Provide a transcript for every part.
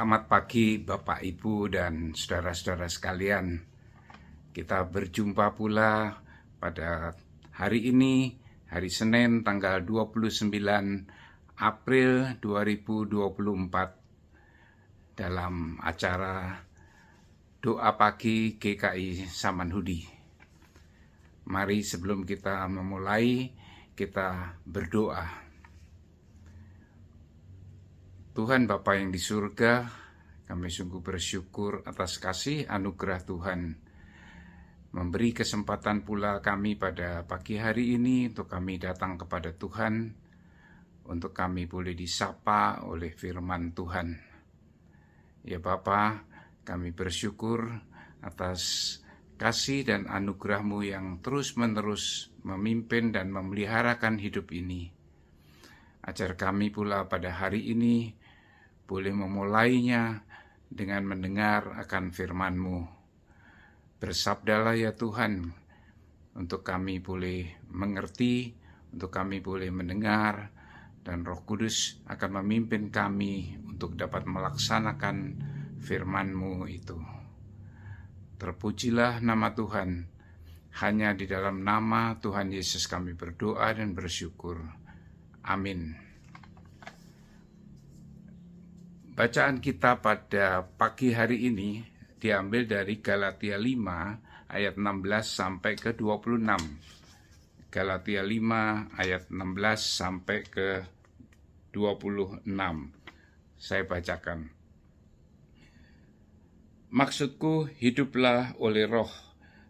Selamat pagi Bapak Ibu dan saudara-saudara sekalian. Kita berjumpa pula pada hari ini, hari Senin tanggal 29 April 2024 dalam acara Doa Pagi GKI Samanhudi. Mari sebelum kita memulai, kita berdoa. Tuhan Bapa yang di surga, kami sungguh bersyukur atas kasih anugerah Tuhan. Memberi kesempatan pula kami pada pagi hari ini untuk kami datang kepada Tuhan, untuk kami boleh disapa oleh firman Tuhan. Ya Bapa, kami bersyukur atas kasih dan anugerah-Mu yang terus-menerus memimpin dan memeliharakan hidup ini. Ajar kami pula pada hari ini boleh memulainya dengan mendengar akan firman-Mu. Bersabdalah ya Tuhan, untuk kami boleh mengerti, untuk kami boleh mendengar, dan Roh Kudus akan memimpin kami untuk dapat melaksanakan firman-Mu itu. Terpujilah nama Tuhan, hanya di dalam nama Tuhan Yesus kami berdoa dan bersyukur. Amin. Bacaan kita pada pagi hari ini diambil dari Galatia 5 ayat 16 sampai ke 26. Galatia 5 ayat 16 sampai ke 26. Saya bacakan. Maksudku, hiduplah oleh roh,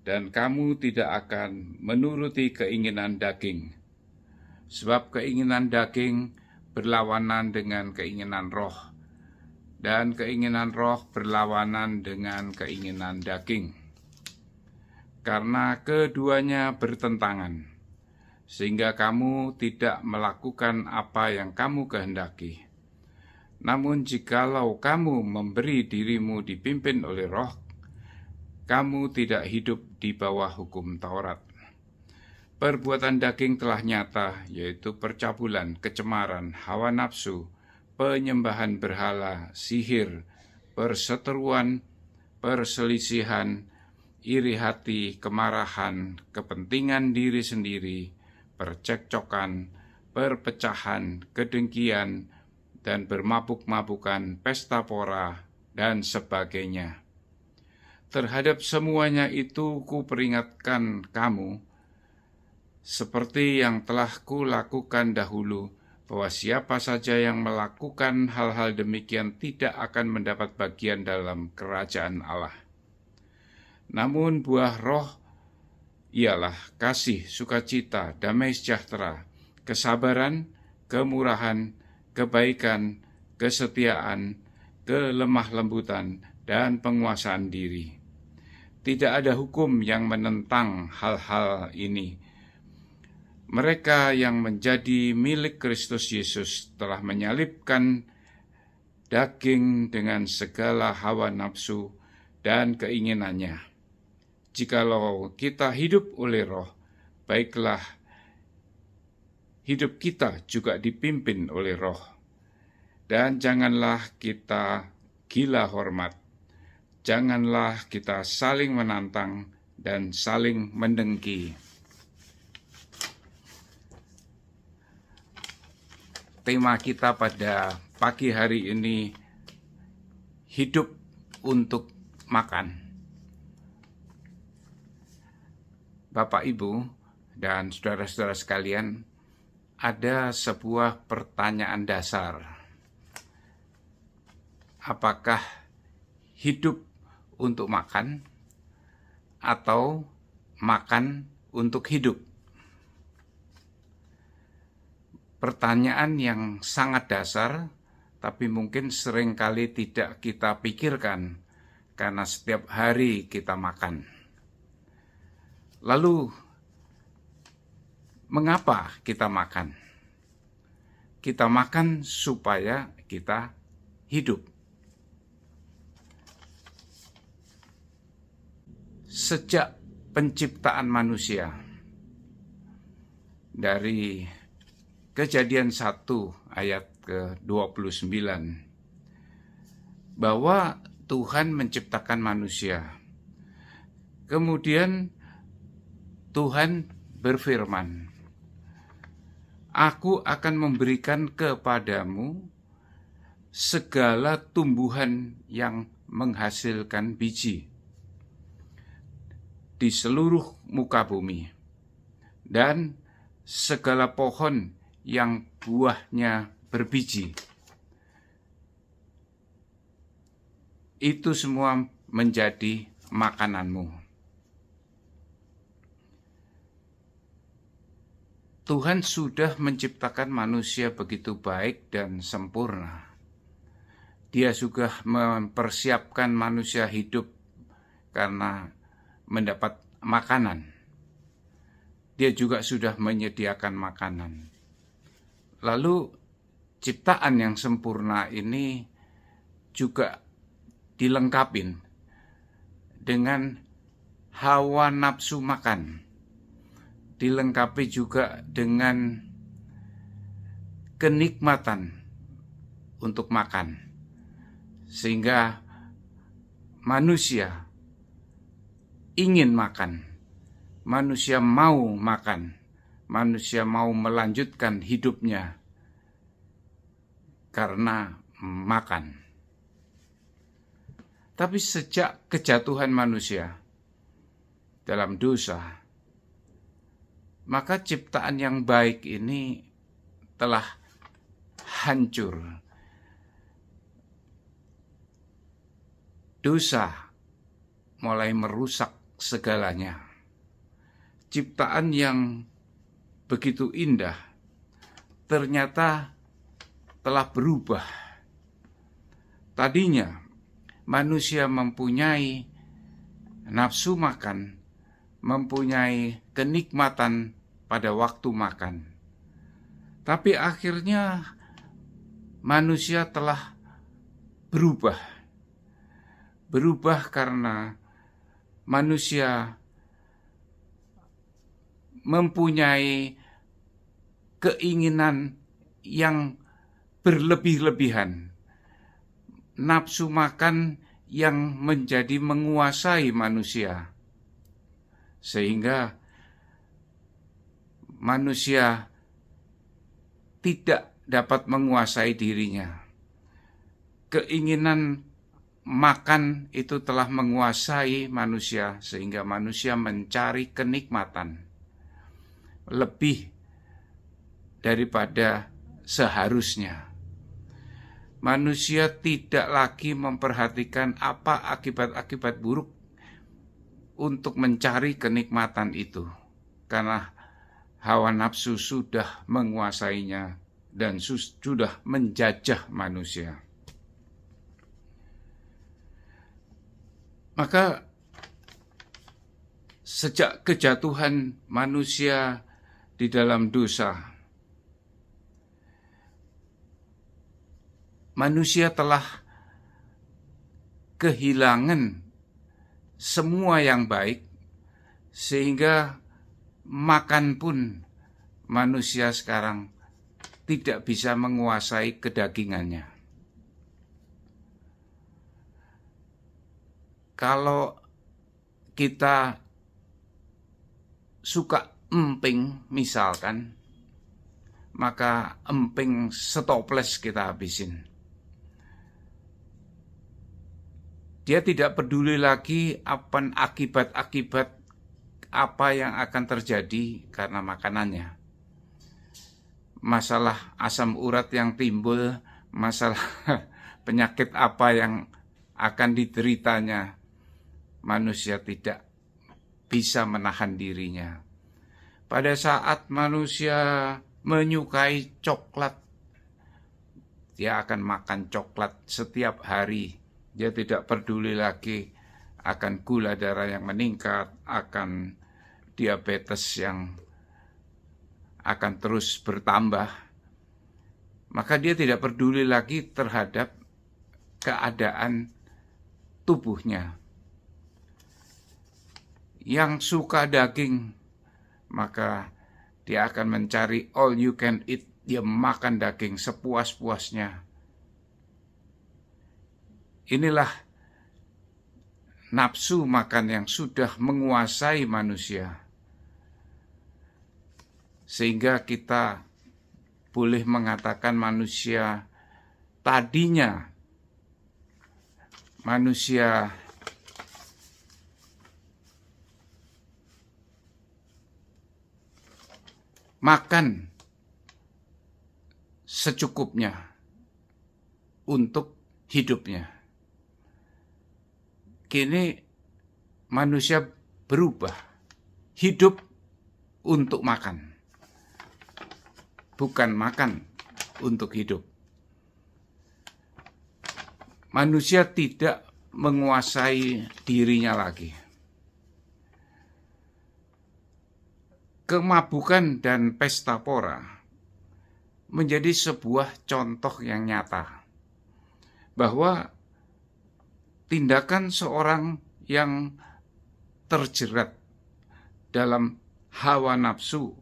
dan kamu tidak akan menuruti keinginan daging. Sebab keinginan daging berlawanan dengan keinginan roh, dan keinginan roh berlawanan dengan keinginan daging. Karena keduanya bertentangan, sehingga kamu tidak melakukan apa yang kamu kehendaki. Namun jikalau kamu memberi dirimu dipimpin oleh roh, kamu tidak hidup di bawah hukum Taurat. Perbuatan daging telah nyata, yaitu percabulan, kecemaran, hawa nafsu, penyembahan berhala, sihir, perseteruan, perselisihan, iri hati, kemarahan, kepentingan diri sendiri, percekcokan, perpecahan, kedengkian, dan bermabuk-mabukan, pesta pora, dan sebagainya. Terhadap semuanya itu kuperingatkan kamu, seperti yang telah kulakukan dahulu, bahwa siapa saja yang melakukan hal-hal demikian tidak akan mendapat bagian dalam kerajaan Allah. Namun buah roh ialah kasih, sukacita, damai sejahtera, kesabaran, kemurahan, kebaikan, kesetiaan, kelemah lembutan, dan penguasaan diri. Tidak ada hukum yang menentang hal-hal ini. Mereka yang menjadi milik Kristus Yesus telah menyalibkan daging dengan segala hawa nafsu dan keinginannya. Jikalau kita hidup oleh roh, baiklah hidup kita juga dipimpin oleh roh. Dan janganlah kita gila hormat, janganlah kita saling menantang dan saling mendengki. Tema kita pada pagi hari ini, hidup untuk makan. Bapak, Ibu, dan saudara-saudara sekalian, ada sebuah pertanyaan dasar. Apakah hidup untuk makan atau makan untuk hidup? Pertanyaan yang sangat dasar, tapi mungkin seringkali tidak kita pikirkan karena setiap hari kita makan. Lalu, mengapa kita makan? Kita makan supaya kita hidup. Sejak penciptaan manusia, dari Kejadian 1 ayat ke-29, bahwa Tuhan menciptakan manusia. Kemudian Tuhan berfirman, "Aku akan memberikan kepadamu segala tumbuhan yang menghasilkan biji di seluruh muka bumi, dan segala pohon yang buahnya berbiji. Itu semua menjadi makananmu." Tuhan sudah menciptakan manusia begitu baik dan sempurna. Dia sudah mempersiapkan manusia hidup karena mendapat makanan. Dia juga sudah menyediakan makanan. Lalu ciptaan yang sempurna ini juga dilengkapi dengan hawa nafsu makan. Dilengkapi juga dengan kenikmatan untuk makan. Sehingga manusia ingin makan, manusia mau makan, manusia mau melanjutkan hidupnya karena makan. Tapi sejak kejatuhan manusia dalam dosa, maka ciptaan yang baik ini telah hancur. Dosa mulai merusak segalanya. Ciptaan yang begitu indah ternyata telah berubah. Tadinya manusia mempunyai nafsu makan, mempunyai kenikmatan pada waktu makan. Tapi akhirnya manusia telah berubah. Berubah karena manusia mempunyai keinginan yang berlebih-lebihan. Nafsu makan yang menjadi menguasai manusia. Sehingga manusia tidak dapat menguasai dirinya. Keinginan makan itu telah menguasai manusia sehingga manusia mencari kenikmatan lebih daripada seharusnya. Manusia tidak lagi memperhatikan apa akibat-akibat buruk untuk mencari kenikmatan itu, karena hawa nafsu sudah menguasainya dan sudah menjajah manusia. Maka sejak kejatuhan manusia di dalam dosa, manusia telah kehilangan semua yang baik, sehingga makan pun manusia sekarang tidak bisa menguasai kedagingannya. Kalau kita suka emping misalkan, maka emping setoples kita habisin. Dia tidak peduli lagi apa akibat-akibat apa yang akan terjadi karena makanannya. Masalah asam urat yang timbul, masalah penyakit apa yang akan dideritanya, manusia tidak bisa menahan dirinya. Pada saat manusia menyukai coklat, dia akan makan coklat setiap hari. Dia tidak peduli lagi akan gula darah yang meningkat, akan diabetes yang akan terus bertambah. Maka dia tidak peduli lagi terhadap keadaan tubuhnya. Yang suka daging, maka dia akan mencari all you can eat. Dia makan daging sepuas-puasnya. Inilah nafsu makan yang sudah menguasai manusia, sehingga kita boleh mengatakan tadinya manusia makan secukupnya untuk hidupnya. Kini manusia berubah, hidup untuk makan, bukan makan untuk hidup. Manusia tidak menguasai dirinya lagi. Kemabukan dan pesta pora menjadi sebuah contoh yang nyata bahwa tindakan seorang yang terjerat dalam hawa nafsu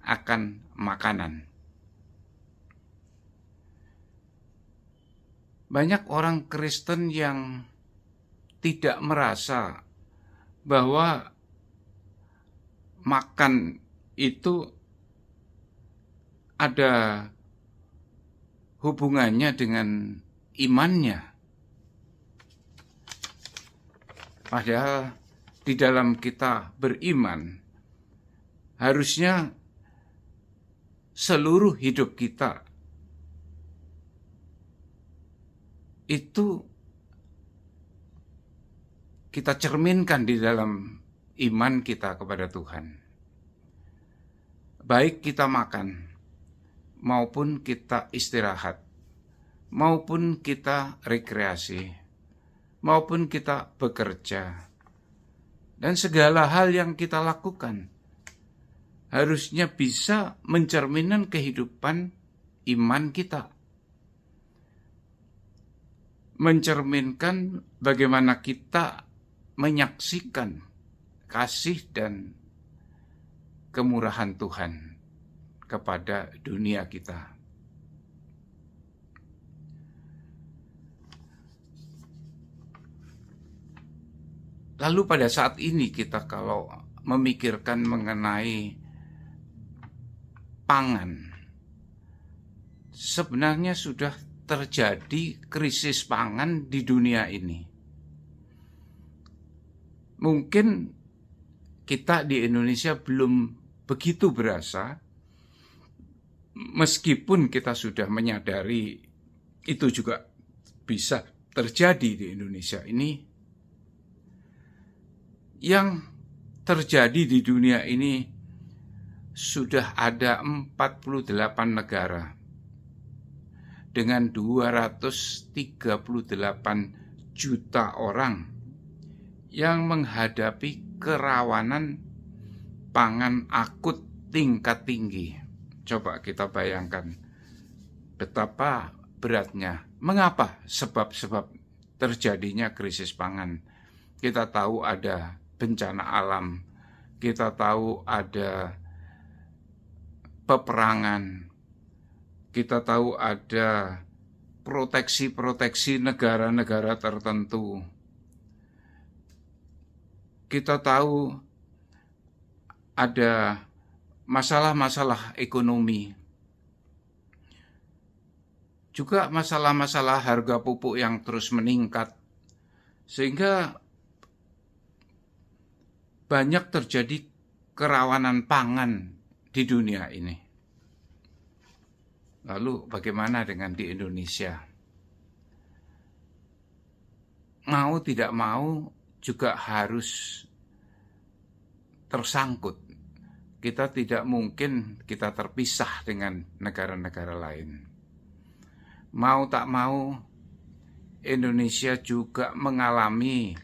akan makanan. Banyak orang Kristen yang tidak merasa bahwa makan itu ada hubungannya dengan imannya. Padahal di dalam kita beriman, harusnya seluruh hidup kita itu kita cerminkan di dalam iman kita kepada Tuhan. Baik kita makan, maupun kita istirahat, maupun kita rekreasi, maupun kita bekerja, dan segala hal yang kita lakukan harusnya bisa mencerminkan kehidupan iman kita, mencerminkan bagaimana kita menyaksikan kasih dan kemurahan Tuhan kepada dunia kita. Lalu pada saat ini kita kalau memikirkan mengenai pangan, sebenarnya sudah terjadi krisis pangan di dunia ini. Mungkin kita di Indonesia belum begitu berasa, meskipun kita sudah menyadari itu juga bisa terjadi di Indonesia ini. Yang terjadi di dunia ini sudah ada 48 negara dengan 238 juta orang yang menghadapi kerawanan pangan akut tingkat tinggi. Coba kita bayangkan betapa beratnya. Mengapa sebab-sebab terjadinya krisis pangan? Kita tahu ada bencana alam, kita tahu ada peperangan, kita tahu ada proteksi-proteksi negara-negara tertentu. Kita tahu ada masalah-masalah ekonomi. Juga masalah-masalah harga pupuk yang terus meningkat. Sehingga banyak terjadi kerawanan pangan di dunia ini. Lalu bagaimana dengan di Indonesia? Mau tidak mau juga harus tersangkut. Kita tidak mungkin kita terpisah dengan negara-negara lain. Mau tak mau, Indonesia juga mengalami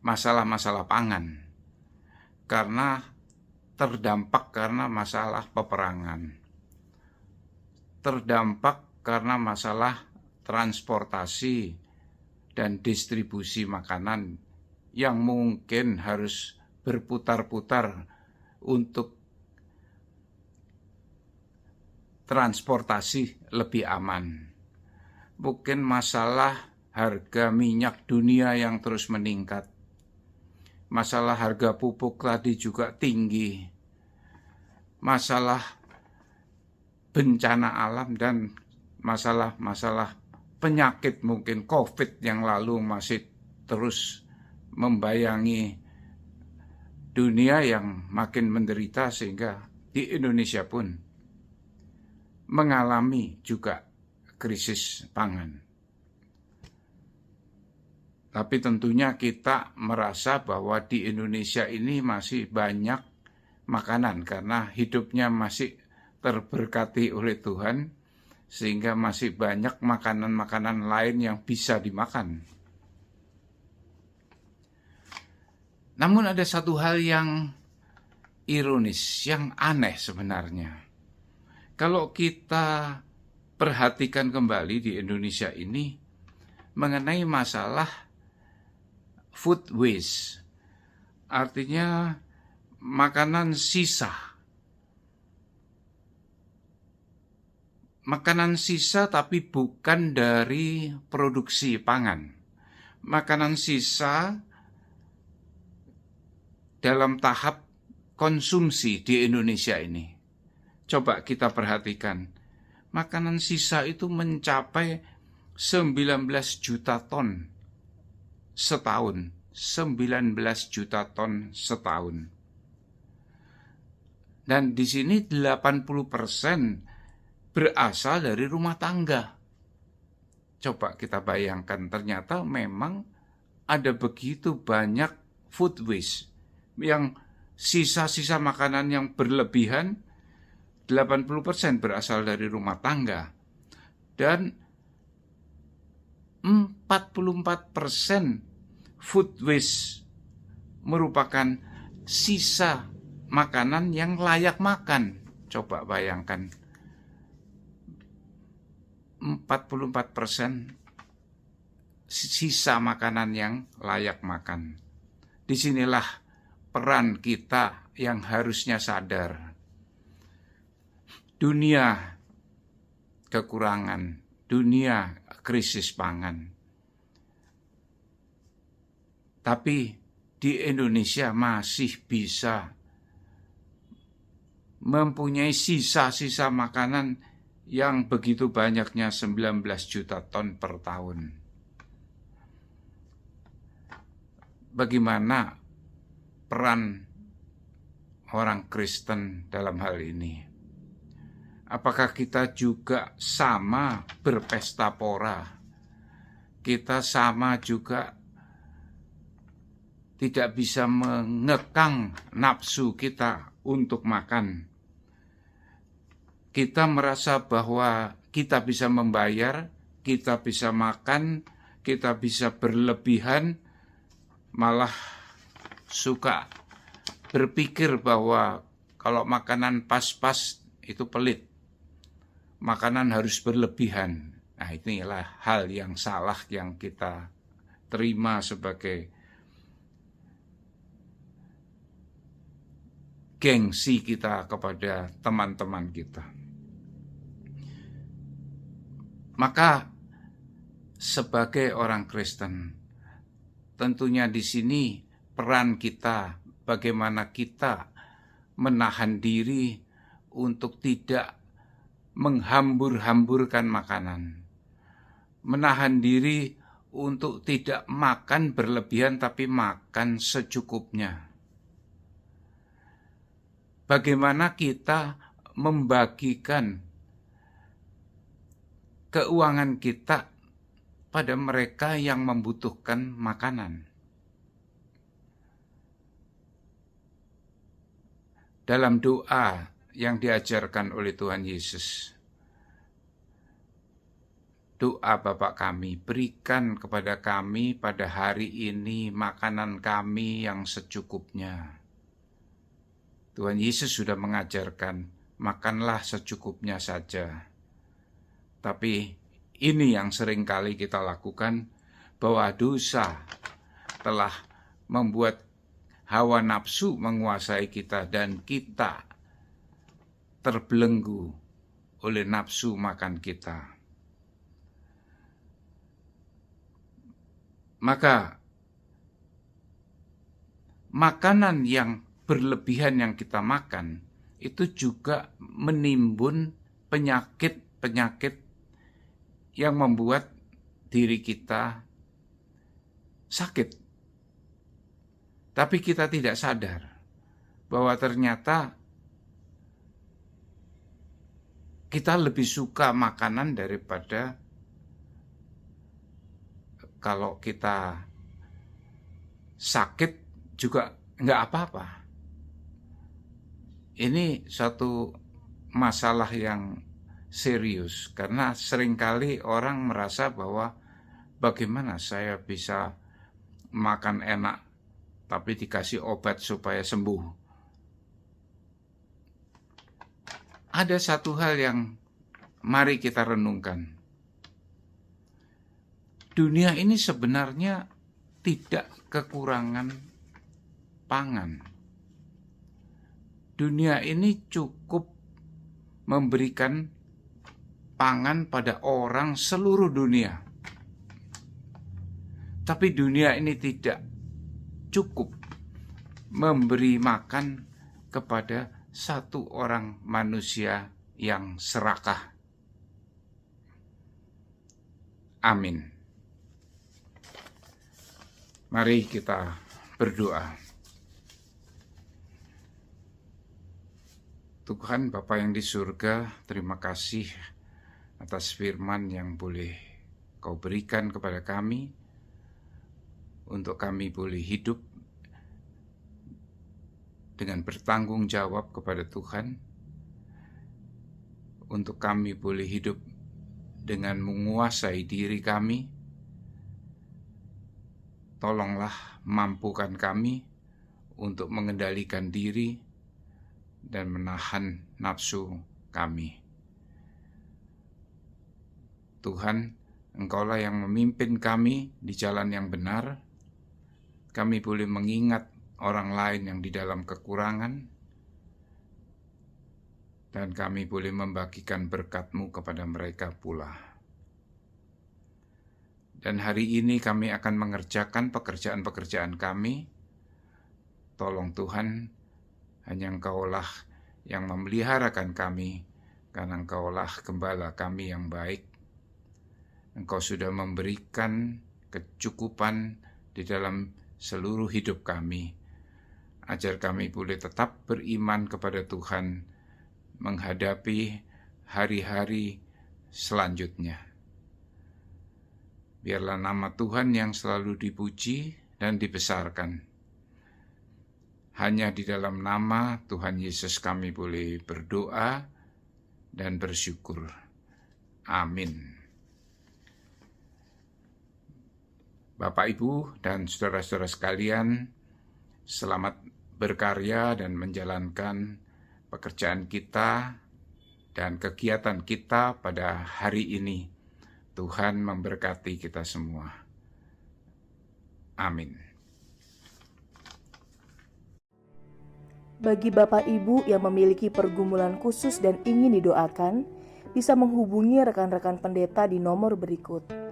masalah-masalah pangan karena terdampak karena masalah peperangan, terdampak karena masalah transportasi dan distribusi makanan yang mungkin harus berputar-putar untuk transportasi lebih aman. mungkin masalah harga minyak dunia yang terus meningkat. Masalah harga pupuk tadi juga tinggi. Masalah bencana alam dan masalah-masalah penyakit mungkin COVID yang lalu masih terus membayangi dunia yang makin menderita, sehingga di Indonesia pun mengalami juga krisis pangan. Tapi tentunya kita merasa bahwa di Indonesia ini masih banyak makanan karena hidupnya masih terberkati oleh Tuhan, sehingga masih banyak makanan-makanan lain yang bisa dimakan. Namun ada satu hal yang ironis, yang aneh sebenarnya. Kalau kita perhatikan kembali di Indonesia ini mengenai masalah food waste, artinya makanan sisa. Makanan sisa tapi bukan dari produksi pangan. Makanan sisa dalam tahap konsumsi di Indonesia ini. Coba kita perhatikan. Makanan sisa itu mencapai 19 juta ton setahun. 19 juta ton setahun. Dan di sini 80% berasal dari rumah tangga. Coba kita bayangkan, ternyata memang ada begitu banyak food waste, yang sisa-sisa makanan yang berlebihan, 80% berasal dari rumah tangga. Dan 44% food waste merupakan sisa makanan yang layak makan. Coba bayangkan, 44% sisa makanan yang layak makan. Disinilah peran kita yang harusnya sadar. Dunia kekurangan, dunia krisis pangan. Tapi di Indonesia masih bisa mempunyai sisa-sisa makanan yang begitu banyaknya, 19 juta ton per tahun. Bagaimana peran orang Kristen dalam hal ini? Apakah kita juga sama berpesta pora? Kita sama juga tidak bisa mengekang nafsu kita untuk makan. Kita merasa bahwa kita bisa membayar, kita bisa makan, kita bisa berlebihan, malah suka berpikir bahwa kalau makanan pas-pas itu pelit. Makanan harus berlebihan. Nah, inilah hal yang salah yang kita terima sebagai gengsi kita kepada teman-teman kita. Maka sebagai orang Kristen, tentunya di sini peran kita, bagaimana kita menahan diri untuk tidak menghambur-hamburkan makanan. Menahan diri untuk tidak makan berlebihan tapi makan secukupnya. Bagaimana kita membagikan keuangan kita pada mereka yang membutuhkan makanan. Dalam doa yang diajarkan oleh Tuhan Yesus, doa Bapa kami, berikan kepada kami pada hari ini makanan kami yang secukupnya. Tuhan Yesus sudah mengajarkan, makanlah secukupnya saja. Tapi ini yang seringkali kita lakukan, bahwa dosa telah membuat hawa nafsu menguasai kita dan kita terbelenggu oleh nafsu makan kita. maka makanan yang berlebihan yang kita makan itu juga menimbun penyakit-penyakit yang membuat diri kita sakit. Tapi kita tidak sadar bahwa ternyata kita lebih suka makanan daripada kalau kita sakit juga nggak apa-apa. Ini satu masalah yang serius karena seringkali orang merasa bahwa bagaimana saya bisa makan enak tapi dikasih obat supaya sembuh. Ada satu hal yang mari kita renungkan. Dunia ini sebenarnya tidak kekurangan pangan. Dunia ini cukup memberikan pangan pada orang seluruh dunia. Tapi dunia ini tidak cukup memberi makan kepada satu orang manusia yang serakah. Amin. Mari kita berdoa. Tuhan Bapa yang di surga, terima kasih atas firman yang boleh Kau berikan kepada kami, untuk kami boleh hidup dengan bertanggung jawab kepada Tuhan, untuk kami boleh hidup dengan menguasai diri kami. Tolonglah mampukan kami untuk mengendalikan diri dan menahan nafsu kami. Tuhan, Engkaulah yang memimpin kami di jalan yang benar. Kami boleh mengingat orang lain yang di dalam kekurangan, dan kami boleh membagikan berkat-Mu kepada mereka pula. Dan hari ini kami akan mengerjakan pekerjaan-pekerjaan kami. Tolong Tuhan, hanya Engkaulah yang memeliharakan kami, karena Engkaulah gembala kami yang baik. Engkau sudah memberikan kecukupan di dalam seluruh hidup kami. Ajar kami boleh tetap beriman kepada Tuhan menghadapi hari-hari selanjutnya. Biarlah nama Tuhan yang selalu dipuji dan dibesarkan. Hanya di dalam nama Tuhan Yesus kami boleh berdoa dan bersyukur. Amin. Bapak, Ibu, dan saudara-saudara sekalian, selamat berkarya dan menjalankan pekerjaan kita dan kegiatan kita pada hari ini. Tuhan memberkati kita semua. Amin. Bagi Bapak Ibu yang memiliki pergumulan khusus dan ingin didoakan, bisa menghubungi rekan-rekan pendeta di nomor berikut.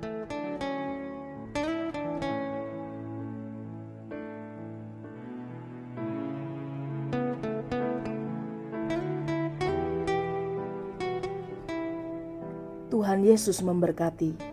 Tuhan Yesus memberkati.